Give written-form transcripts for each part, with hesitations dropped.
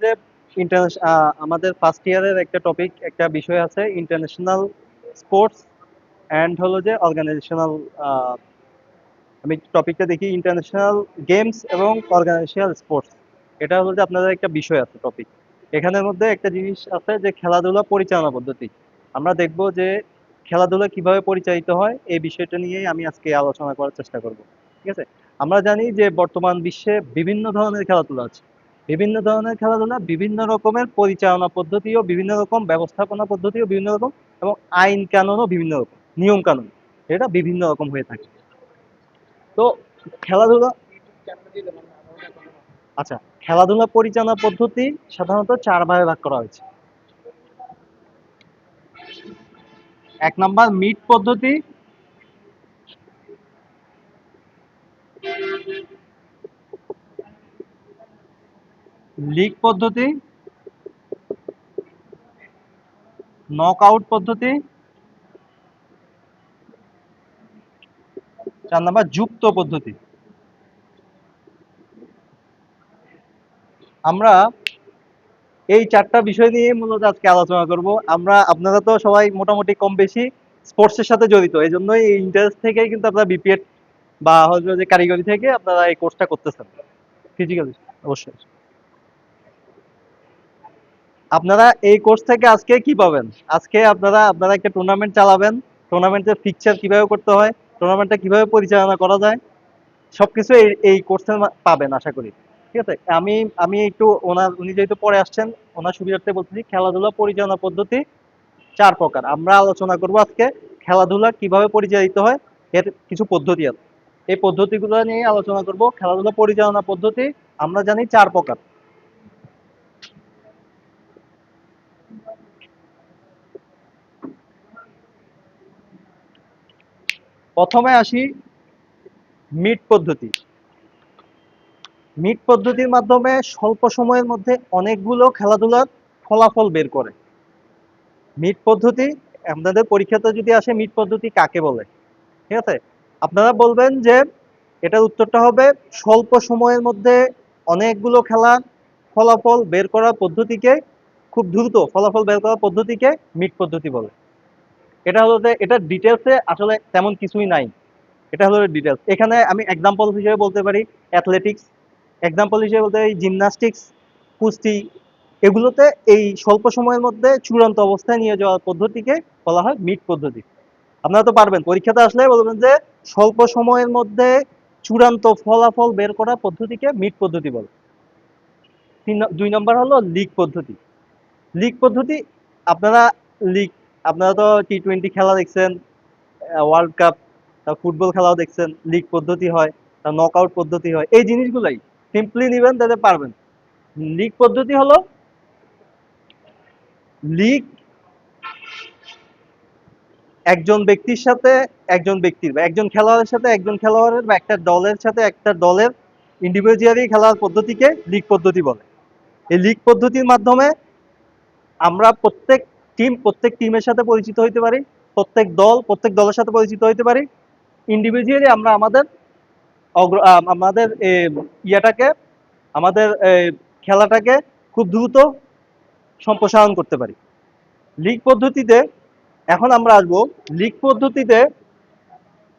যে আমাদের ফার্স্ট ইয়ারের একটা টপিক একটা বিষয় আছে ইন্টারন্যাশনাল স্পোর্টস অ্যান্ড হলো যে অর্গানাইজেশনাল। আমি টপিকটা দেখি ইন্টারন্যাশনাল গেমস এবং অর্গানাইজেশনাল স্পোর্টস। এটা হলো যে আপনাদের একটা বিষয় আছে টপিক। এখানের মধ্যে একটা জিনিস আছে যে খেলাধুলা পরিচালনা পদ্ধতি। আমরা দেখব যে খেলাধুলা কিভাবে পরিচালিত হয় এই বিষয়টা নিয়েই আমি আজকে আলোচনা করার চেষ্টা করব। ঠিক আছে? আমরা জানি যে বর্তমান বিশ্বে বিভিন্ন ধরনের খেলাধুলা আছে। বিভিন্ন ধরনের খেলাধুলা বিভিন্ন রকমের পরিচালনা পদ্ধতিও বিভিন্ন রকম, ব্যবস্থাপনা পদ্ধতিও বিভিন্ন রকম এবং আইন কানুনও বিভিন্ন রকম, নিয়ম কানুন এটা বিভিন্ন রকম হয়ে থাকে। তো খেলাধুলা আচ্ছা, খেলাধুলা পরিচালনা পদ্ধতি সাধারণত ৪ ভাগে ভাগ করা হয়েছে। ১ নাম্বার মিট পদ্ধতি, লিগ পদ্ধতি, নকআউট পদ্ধতি, ৪ নাম্বার যুক্ত পদ্ধতি। আমরা এই ৪টা বিষয় নিয়ে মূলত আজকে আলোচনা করব। আপনারা তো সবাই মোটামুটি কম বেশি স্পোর্টস এর সাথে জড়িত। এজন্যই এই ইন্টারেস্ট থেকেই কিন্তু আপনারা বিপিএড বা হচ্ছে যে কারিগরি থেকে আপনারা এই কোর্সটা করতেছেন। ফিজিক্যাল অবশ্যই। আপনারা এই কোর্স থেকে আজকে কি পাবেন? আজকে আপনারা একটা টুর্নামেন্ট চালাবেন। টুর্নামেন্টের ফিক্সচার কিভাবে করতে হয়, টুর্নামেন্টটা কিভাবে পরিচালনা করা যায়, সবকিছু এই কোর্সে পাবেন আশা করি। ঠিক আছে? আমি আমি একটু উনি যেহেতু পরে আসছেন, ওনার সুবিধার্থে বলতেছি খেলাধুলা পরিচালনা পদ্ধতি ৪ প্রকার। আমরা আলোচনা করব আজকে খেলাধুলা কিভাবে পরিচালিত হয়, এর কিছু পদ্ধতি আছে। এই পদ্ধতিগুলো নিয়ে আলোচনা করব। খেলাধুলা পরিচালনা পদ্ধতি আমরা জানি ৪ প্রকার। প্রথমে আসি মিট পদ্ধতি। মিট পদ্ধতির মাধ্যমে স্বল্প সময়ের মধ্যে অনেকগুলো খেলাধুলার ফলাফল বের করে। মিট পদ্ধতি, আপনাদের পরীক্ষাতে যদি আসে মিট পদ্ধতি কাকে বলে, ঠিক আছে? আপনারা বলবেন যে এটার উত্তরটা হবে স্বল্প সময়ের মধ্যে অনেকগুলো খেলার ফলাফল বের করার পদ্ধতিকে, খুব দ্রুত ফলাফল বের করার পদ্ধতিকে মিট পদ্ধতি বলে। এটা হলো যে এটা ডিটেলসে আসলে তেমন কিছুই নাই। এটা হলো ডিটেলস। এখানে আমি এক্সাম্পল হিসেবে বলতে পারি অ্যাথলেটিক্স, এক্সাম্পল হিসেবে বলতে পারি জিমনাস্টিক্স, কুস্তি। এগুলোতে এই স্বল্প সময়ের মধ্যে চূড়ান্ত অবস্থায় নিয়ে যাওয়ার পদ্ধতিকে বলা হয় মিট পদ্ধতি। আপনারা তো পারবেন, পরীক্ষাতে আসলে বলবেন যে স্বল্প সময়ের মধ্যে চূড়ান্ত ফলাফল বের করা পদ্ধতিকে মিট পদ্ধতি বলে। ২ নম্বর হলো লিগ পদ্ধতি। লিগ পদ্ধতি, আপনারা লিগ আপনারা তো টি-টোয়েন্টি খেলা দেখছেন, ওয়ার্ল্ড কাপ, ফুটবল খেলাও দেখছেন, লিগ পদ্ধতি হয়, নকআউট পদ্ধতি হয়, এই জিনিসগুলাই সিম্পলি নিবেন তাহলে পারবেন। লিগ পদ্ধতি হলো লিগ একজন ব্যক্তির সাথে একজন ব্যক্তির বা একজন খেলোয়াড়ের সাথে একজন খেলোয়াড়ের বা একটা দলের সাথে একটা দলের ইন্ডিভিজুয়ালি খেলার পদ্ধতিকে লিগ পদ্ধতি বলে। এই লিগ পদ্ধতির মাধ্যমে আমরা প্রত্যেক টিমের সাথে পরিচিত হইতে পারি, প্রত্যেক দলের সাথে পরিচিত হইতে পারি। ইন্ডিভিজুয়ালি আমরা আমাদের ইয়াটাকে আমাদের খেলাটাকে খুব দ্রুত সম্প্রসারণ করতে পারি। লিগ পদ্ধতিতে এখন আমরা আসবো। লিগ পদ্ধতিতে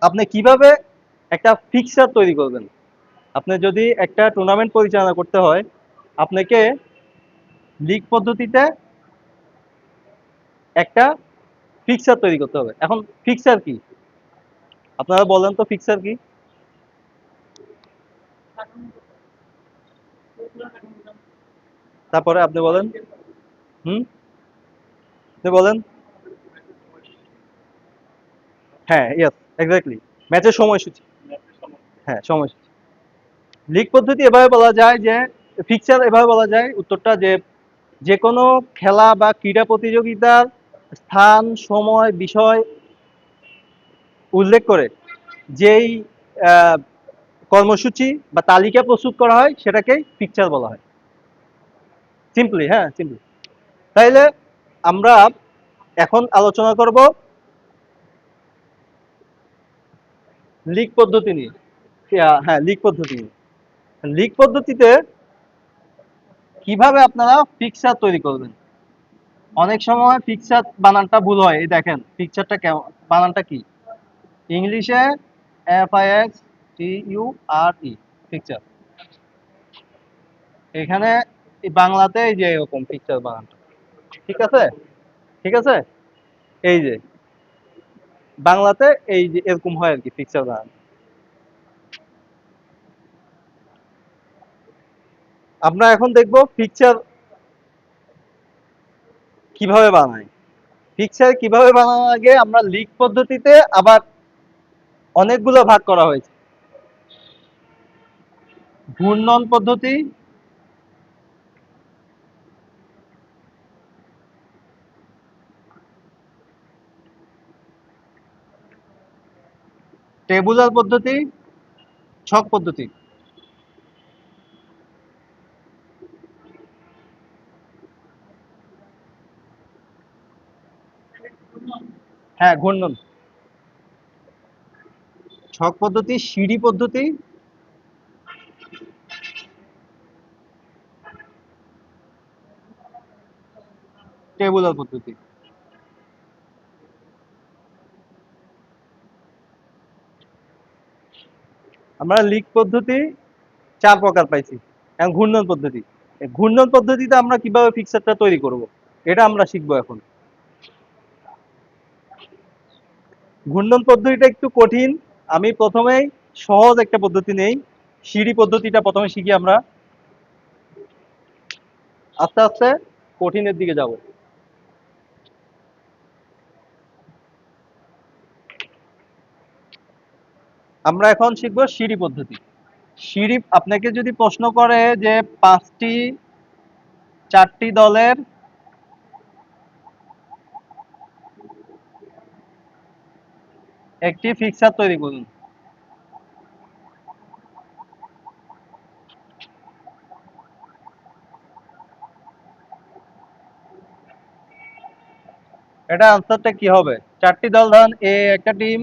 আপনি কিভাবে একটা ফিক্সার তৈরি করবেন। আপনি যদি একটা টুর্নামেন্ট পরিচালনা করতে হয়, আপনাকে লিগ পদ্ধতিতে একটা ফিক্সার তৈরি করতে হবে। এখন ফিক্সার কি? আপনারা বলেন তো ফিক্সার কি? তারপরে আপনি বলেন। হুম, আপনি বলেন। হ্যাঁ, ইয়েস, এক্স্যাক্টলি। ম্যাচের সময়সূচি। হ্যাঁ, সময়সূচি। লিগ পদ্ধতি এভাবে বলা যায় যে ফিক্সার এভাবে বলা যায় উত্তরটা যে যেকোনো খেলা বা ক্রীড়া প্রতিযোগিতার স্থান, সময়, বিষয় উল্লেখ করে যেই আহ, কর্মসূচি বা তালিকা প্রস্তুত করা হয় সেটাকেই ফিক্সার বলা হয়। সিম্পলি, হ্যাঁ, সিম্পলি। তাইলে আমরা এখন আলোচনা করব লিগ পদ্ধতি নিয়ে। হ্যাঁ, লিগ পদ্ধতি নিয়ে। লিগ পদ্ধতিতে কিভাবে আপনারা ফিক্সার তৈরি করবেন। অনেক সময় ফিক্সার বানানটা ভুল হয়। এই দেখেন ফিক্সারটা কেমন, বানানটা কি ইংলিশে FIXTURE ফিক্সার, এখানে বাংলাতে এই যে এরকম ফিক্সার বানানটা, ঠিক আছে, ঠিক আছে, এই যে বাংলাতে এই যে এরকম হয় আর কি ফিক্সার বানান। আমরা এখন দেখব ফিক্সার কিভাবে বানায়। ফিক্সার কিভাবে বানানোর আগে আমরা লিক পদ্ধতিতে আবার অনেকগুলো ভাগ করা হয়েছে। ঘূর্ণন পদ্ধতি, টেবুলার পদ্ধতি, ছক পদ্ধতি। হ্যাঁ, ঘূর্ণন, ছক পদ্ধতি, সিঁড়ি পদ্ধতি, টেবুলার পদ্ধতি। আমরা লিক পদ্ধতি 4 প্রকার পাইছি। এখন ঘূর্ণন পদ্ধতি, এই ঘূর্ণন পদ্ধতিতে আমরা কিভাবে ফিক্সারটা তৈরি করব এটা আমরা শিখবো এখন। ঘূর্ণন পদ্ধতিটা একটু কঠিন, আমি প্রথমেই সহজ একটা পদ্ধতি নেই, সিঁড়ি পদ্ধতিটা প্রথমে শিখি আমরা, আস্তে আস্তে কঠিনের দিকে যাব। আমরা এখন শিখবো সিঁড়ি পদ্ধতি। সিঁড়ি, আপনাকে যদি প্রশ্ন করে যে 4টি দলের একটি ফিক্সার তৈরি করুন, এটা আনসারটা কি হবে? 4টি দল, ধরেন এ একটা টিম,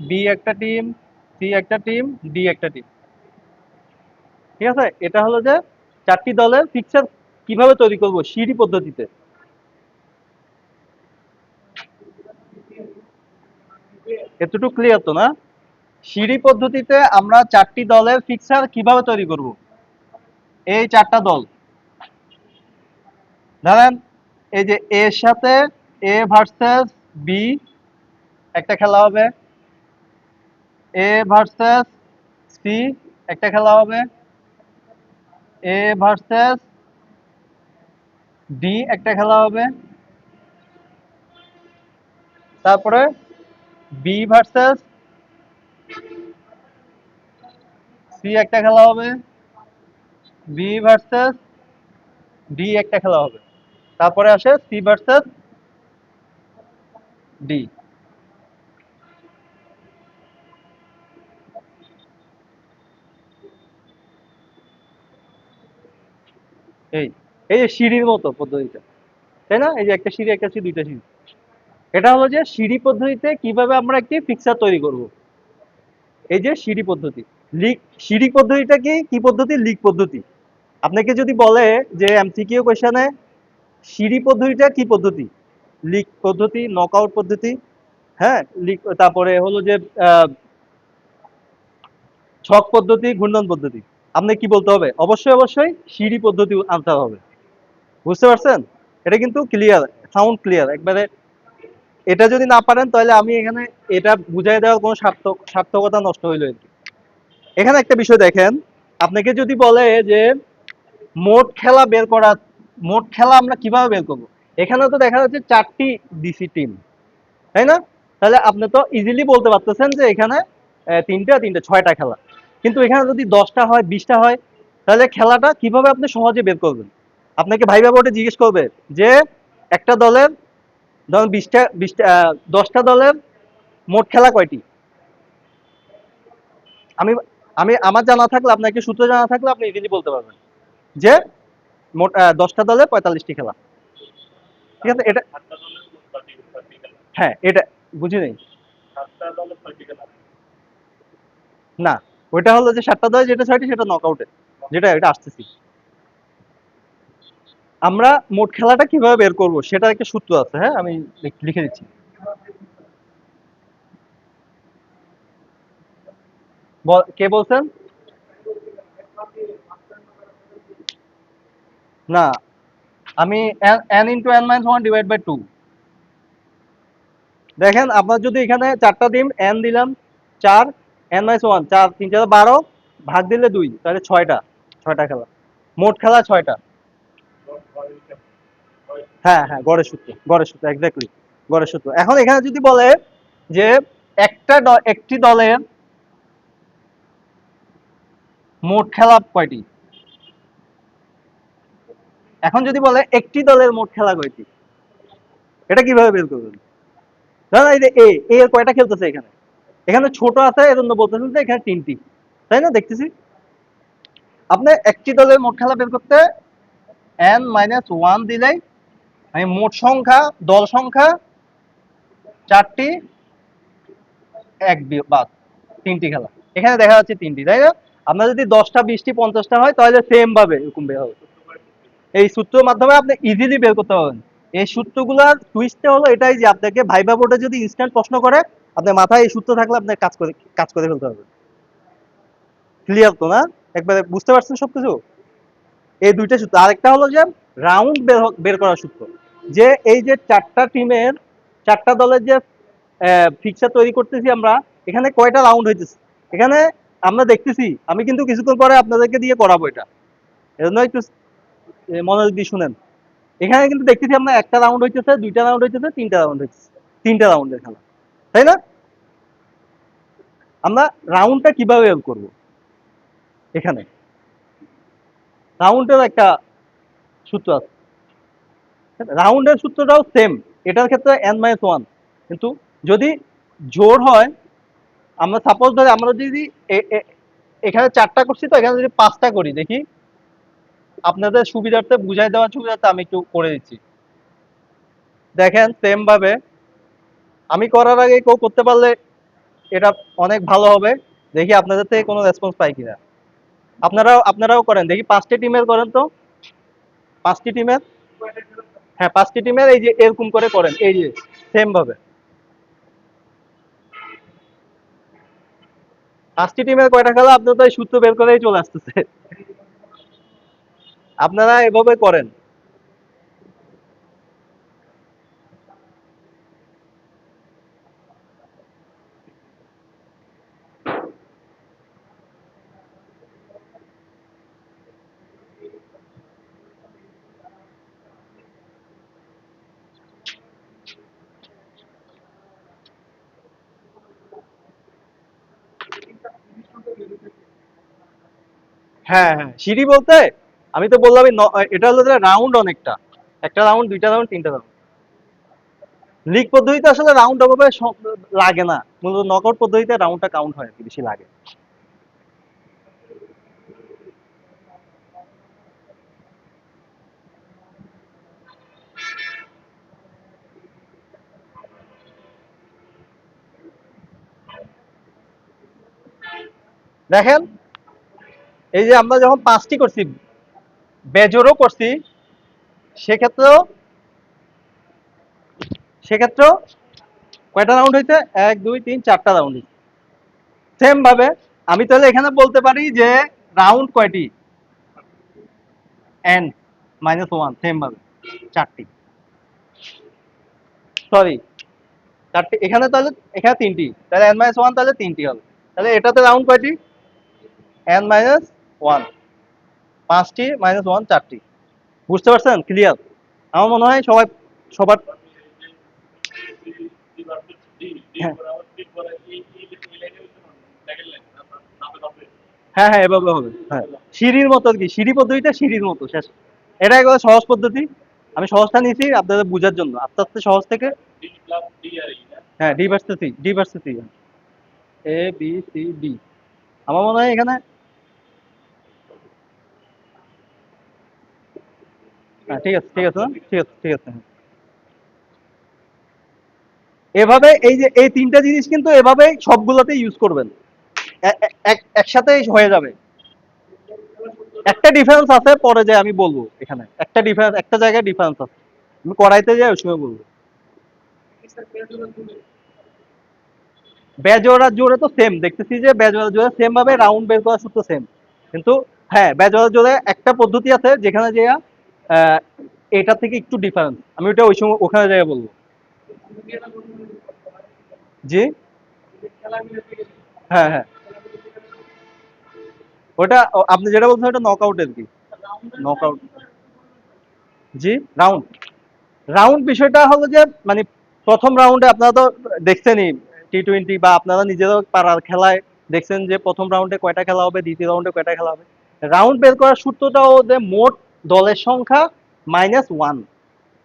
বি একটা টিম, সি একটা টিম, ডি একটা টিম, ঠিক আছে। এটা হলো যে 4টি দলের ফিক্সার কিভাবে তৈরি করব সিঁড়ি পদ্ধতিতে। এতটুকু ক্লিয়ার তো না? সিঁড়ি পদ্ধতিতে আমরা 4টি দলের ফিক্সার কিভাবে তৈরি করব। এই 4টা দল, ধরেন এই যে এর সাথে এ ভার্সেস বি একটা খেলা হবে, এ ভার্সেস সি একটা খেলা হবে, এ ভার্সেস ডি একটা খেলা হবে, তারপরে বি ভার্সেস সি একটা খেলা হবে, বি ভার্সেস ডি একটা খেলা হবে, তারপরে আসে সি ভার্সেস ডি। এই এই যে সিঁড়ির মতো পদ্ধতিটা, তাই না? এই যে একটা সিঁড়ি, একটা সিঁড়ি, দুইটা সিঁড়ি, এটা হলো যে সিঁড়ি পদ্ধতিতে কিভাবে আমরা একটি ফিক্সার তৈরি করব। এই যে সিঁড়ি পদ্ধতি। লিক, সিঁড়ি পদ্ধতিটা কি কি পদ্ধতি? লিক পদ্ধতি। আপনাকে যদি বলে যে এমসিকিউ কোশ্চেনে সিঁড়ি পদ্ধতিটা কি পদ্ধতি, লিক পদ্ধতি, নকআউট পদ্ধতি, হ্যাঁ লিক, তারপরে হলো যে ছক পদ্ধতি, ঘূর্ণন পদ্ধতি, আপনি কি বলতে হবে? অবশ্যই অবশ্যই সিঁড়ি পদ্ধতি আনসার হবে। বুঝতে পারছেন? এটা কিন্তু ক্লিয়ার, সাউন্ড ক্লিয়ার একবারে। এটা যদি না পারেন তাহলে আমি এখানে এটা বুঝাই দেওয়ার কোনো সার্থকতা নষ্ট হইলো আর কি। এখানে একটা বিষয় দেখেন, আপনাকে যদি বলে যে মোট খেলা বের করা, মোট খেলা আমরা কিভাবে বের করব। এখানে তো দেখা যাচ্ছে 4টি ডিসি টিম, তাই না? তাহলে আপনি তো ইজিলি বলতে পারতেছেন যে এখানে তিনটা তিনটা 6টা খেলা। কিন্তু এখানে যদি 10টা হয়, 20টা হয়, তাহলে খেলাটা কিভাবে আপনি সহজে বের করবেন? আপনাকে ভাইবা বোর্ডে জিজ্ঞেস করবে যে একটা দলের, ধরুন 10টা দলের মোট খেলা কয়টি। আমি আমি আমার জানা থাকলে, আপনাকে সূত্র জানা থাকলে আপনি ইজিলি বলতে পারবেন যে মোট 10টা দলে 45টি খেলা, ঠিক আছে। এটা হ্যাঁ, এটা বুঝি নেই। না, ওইটা হলো যে 7টা দলে যেটা 6টি সেটা নকআউটে, যেটা এটা আসতেছি। আমরা মোট খেলাটা কিভাবে বের করব সেটার একটা সূত্র আছে, হ্যাঁ আমি লিখে দিচ্ছি। কে বলছেন? না, আমি n into n minus one divide by two. দেখেন আপনার যদি এখানে চারটা ডিম n দিলাম, চার, n মাইনাস ওয়ান, চার তিন চার 12, ভাগ দিলে দুই, তাহলে ছয়টা, ছয়টা খেলা, মোট খেলা ছয়টা। হ্যাঁ হ্যাঁ, গড়ের সূত্র, গড়ের সূত্র এক্স্যাক্টলি, গড়ের সূত্র। এখন এখানে যদি বলে যে একটি দলের মোট খেলা কয়টি, এখন যদি বলে একটি দলের মোট খেলা কয়টি, এটা কিভাবে বের করবেন? ধরেন এই যে এ এর কয়টা খেলতেছে এখানে, এখানে ছোট আছে এজন্য বলতেছেন যে এখানে তিনটি, তাই না? দেখতেছি আপনি একটি দলের মোট খেলা বের করতে n মাইনাস ওয়ান দিলেই আমি মোট সংখ্যা, দল সংখ্যা চারটি, এক বাদ, তিনটি খেলা, এখানে দেখা যাচ্ছে তিনটি, তাই না? আপনার যদি 10টা 20টি 50টা হয় তাহলে সেম ভাবে এরকম বের হবে। এই সূত্রের মাধ্যমে আপনি ইজিলি বের করতে পারবেন। এই সূত্রগুলোর টুইস্টটা হলো এটাই যে আপনাকে ভাইবা বোর্ডে যদি ইনস্ট্যান্ট প্রশ্ন করে, আপনার মাথায় এই সূত্র থাকলে আপনি কাজ করে ফেলতে পারবেন। ক্লিয়ার তো না? একবারে বুঝতে পারছেন সবকিছু? এই দুইটা সূত্র। আরেকটা হলো যে রাউন্ড বের করার সূত্র, যে এই যে চারটা টিমের, চারটা দলের যে ফিক্সার তৈরি করতেছি আমরা, এখানে কয়টা রাউন্ড হইতেছে এখানে আমরা দেখতেছি। আমি কিন্তু কিছুক্ষণ পরে আপনাদেরকে দিয়ে করাবো এটা, এজন্য একটু মনোযোগ দিয়ে শুনেন। এখানে কিন্তু দেখতেছি আমরা একটা রাউন্ড হইতেছে, দুইটা রাউন্ড হইতেছে, তিনটা রাউন্ড হইতেছে, তিনটা রাউন্ডের খেলা, তাই না? আমরা রাউন্ডটা কিভাবে বের করব? এখানে রাউন্ডের একটা সূত্র আছে, রাউন্ডের সূত্রটাও সেম, এটার ক্ষেত্রে n মাইনাস ওয়ান, কিন্তু যদি জোর হয়, আমরা সাপোজ ধরে আমরা যদি এখানে চারটা করছি, তো এখানে যদি পাঁচটা করি, দেখি আপনাদের সুবিধার্থে বুঝাই দেওয়ার সুবিধার্থে আমি একটু করে দিচ্ছি। দেখেন সেম ভাবে আমি করার আগে কেউ করতে পারলে এটা অনেক ভালো হবে। দেখি আপনাদের থেকে কোনো রেসপন্স পাই কিনা। আপনারাও করেন দেখি, পাঁচটি টিমের করেন তো, পাঁচটি টিমের, হ্যাঁ পাঁচটি টিমের এই যে এরকম করে করেন, এই যে সেম ভাবে পাঁচটি টিমের কয়টা খেলা, আপনার তো এই সূত্র বের করেই চলে আসতেছে। আপনারা এভাবে করেন। হ্যাঁ হ্যাঁ, সিঁড়ি বলতে আমি তো বললাম এটা হলো রাউন্ড অনেকটা, একটা রাউন্ড, দুইটা রাউন্ড, তিনটা রাউন্ড। লিগ পদ্ধতিতে আসলে রাউন্ড ওভাবে লাগে না, মূলত নকআউট পদ্ধতিতে রাউন্ডটা কাউন্ট হয় আর কি, বেশি লাগে। দেখেন এই যে আমরা যখন পাঁচটি করছি, বেজোরও করছি, সেক্ষেত্রেও সেক্ষেত্রেও কয়টা রাউন্ড হয়েছে, এক দুই তিন চারটা রাউন্ড হয়েছে। সেম ভাবে আমি তাহলে এখানে বলতে পারি যে রাউন্ড কয়টি, এন মাইনাস ওয়ান, সেম ভাবে চারটি, সরি চারটি, এখানে তাহলে এখানে তিনটি, তাহলে এন মাইনাস ওয়ান, তাহলে তিনটি হবে। তাহলে এটাতে রাউন্ড কয়টি, এন মাইনাস ওয়ান, পাঁচটি, মাইনাস ওয়ান চারটি। বুঝতে পারছেন? ক্লিয়ার? আমার মনে হয় সবাই, সবার, হ্যাঁ হ্যাঁ হ্যাঁ, এভাবে হবে, হ্যাঁ সিঁড়ির মতো আর কি, সিঁড়ি পদ্ধতিটা সিঁড়ির মতো শেষ। এটা একবার সহজ পদ্ধতি, আমি সহজটা নিয়েছি আপনাদের বোঝার জন্য, আস্তে আস্তে সহজ থেকে, হ্যাঁ D versus C, D versus C, A B C D. আমার মনে হয় এখানে, হ্যাঁ ঠিক আছে ঠিক আছে, ঠিক আছে ঠিক আছে, হ্যাঁ। এভাবে এই যে এই তিনটা জিনিস কিন্তু এভাবে সবগুলোতে ইউজ করবেন, একসাথে হয়ে যাবে। একটা ডিফারেন্স আছে, পরে যে আমি বলবো, এখানে একটা ডিফারেন্স, একটা জায়গায় ডিফারেন্স আছে, আমি করাইতে যাই ওই সময় বলবো। বেজোড়া জোড়ে তো সেম দেখতেছি, যে বেজোড়া জোড়ে সেম ভাবে রাউন্ড বের করার সূত্র সেম, কিন্তু হ্যাঁ বেজোড়া জোড়ে একটা পদ্ধতি আছে যেখানে যে এটা থেকে একটু ডিফারেন্স, আমি ওটা ওই সময় ওখানে যাই বলবো। জি, হ্যাঁ হ্যাঁ, ওটা আপনি যেটা বলছেন ওটা নকআউটের কি, নকআউট, জি, রাউন্ড, রাউন্ড বিষয়টা হলো যে মানে প্রথম রাউন্ডে আপনারা তো দেখছেনই, টি-20 বা আপনারা নিজেরাও পাড়ার খেলায় দেখছেন যে প্রথম রাউন্ডে কয়টা খেলা হবে, দ্বিতীয় রাউন্ডে কয়টা খেলা হবে। রাউন্ড বের করার সূত্রটাও যে মোট দলের সংখ্যা -1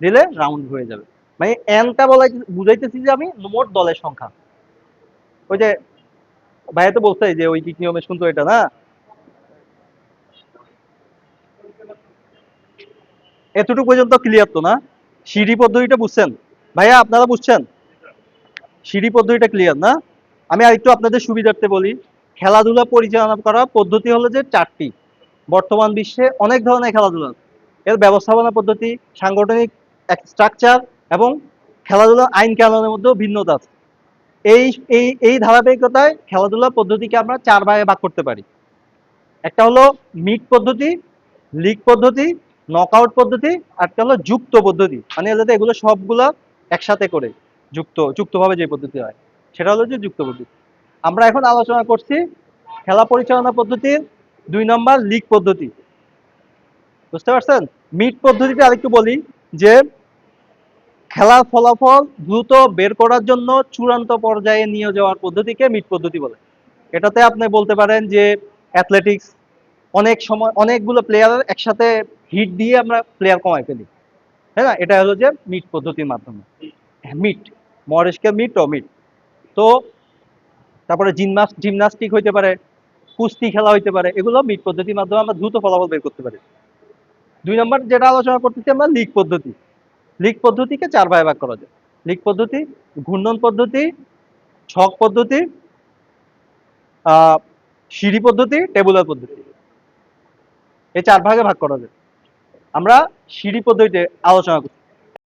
দিলে রাউন্ড হয়ে যাবে। মানে এনটা বলাই বুঝাইতেছি যে আমি মোট দলের সংখ্যা। ওই যে ভাইয়া তো বলছে যে ঐকিক নিয়মে শুনতো এটা না, এতটুকু পর্যন্ত ক্লিয়ার তো না? সিঁড়ি পদ্ধতিটা বুঝছেন ভাইয়া, আপনারা বুঝছেন? সিঁড়ি পদ্ধতিটা ক্লিয়ার না? আমি আরেকটু আপনাদের সুবিধার্থে বলি, খেলাধুলা পরিচালনা করার পদ্ধতি হলো যে 4টি। বর্তমান বিশ্বে অনেক ধরনের খেলাধুলা আছে। এর ব্যবস্থাপনা পদ্ধতি, সাংগঠনিক স্ট্রাকচার এবং খেলাধুলার আইন কানুনের মধ্যেও ভিন্নতা আছে। এই এই ধারাবাহিকতায় খেলাধুলা পদ্ধতিকে আমরা 4 ভাগে ভাগ করতে পারি। একটা হলো মিট পদ্ধতি, লিগ পদ্ধতি, নকআউট পদ্ধতি, আর একটা হলো যুক্ত পদ্ধতি। মানে যাতে এগুলো সবগুলা একসাথে করে যুক্তভাবে যে পদ্ধতি হয় সেটা হলো যে যুক্ত পদ্ধতি। আমরা এখন আলোচনা করছি খেলা পরিচালনা পদ্ধতির 2 নম্বর লিগ পদ্ধতি। বুঝতে পারছেন? মিট পদ্ধতিতে আরেকটু বলি যে খেলার ফলাফল দ্রুত বের করার জন্য চূড়ান্ত পর্যায়ে নিয়ে যাওয়ার পদ্ধতিকে মিট পদ্ধতি বলে। এটাতে আপনি বলতে পারেন যে অ্যাথলেটিক্স, অনেক সময় অনেকগুলো প্লেয়ার একসাথে হিট দিয়ে আমরা প্লেয়ার কমাই ফেলি, তাই না? এটা হলো যে মিট পদ্ধতির মাধ্যমে। হ্যাঁ, মিট, মহারেশকে মিট ও মিট। তো তারপরে জিমনাস্টিক হইতে পারে, কুস্তি খেলা হইতে পারে, এগুলো মিট পদ্ধতির মাধ্যমে আমরা দ্রুত ফলাফল বের করতে পারি। 2 নম্বর যেটা আলোচনা করতেছি আমরা লিগ পদ্ধতি। লিগ পদ্ধতিকে 4 ভাগে ভাগ করা যায়। লিগ পদ্ধতি, ঘূর্ণন পদ্ধতি, ছক পদ্ধতি, আহ সিঁড়ি পদ্ধতি, টেবুলার পদ্ধতি। এই 4 ভাগে ভাগ করা যায়। আমরা সিঁড়ি পদ্ধতিতে আলোচনা করছি।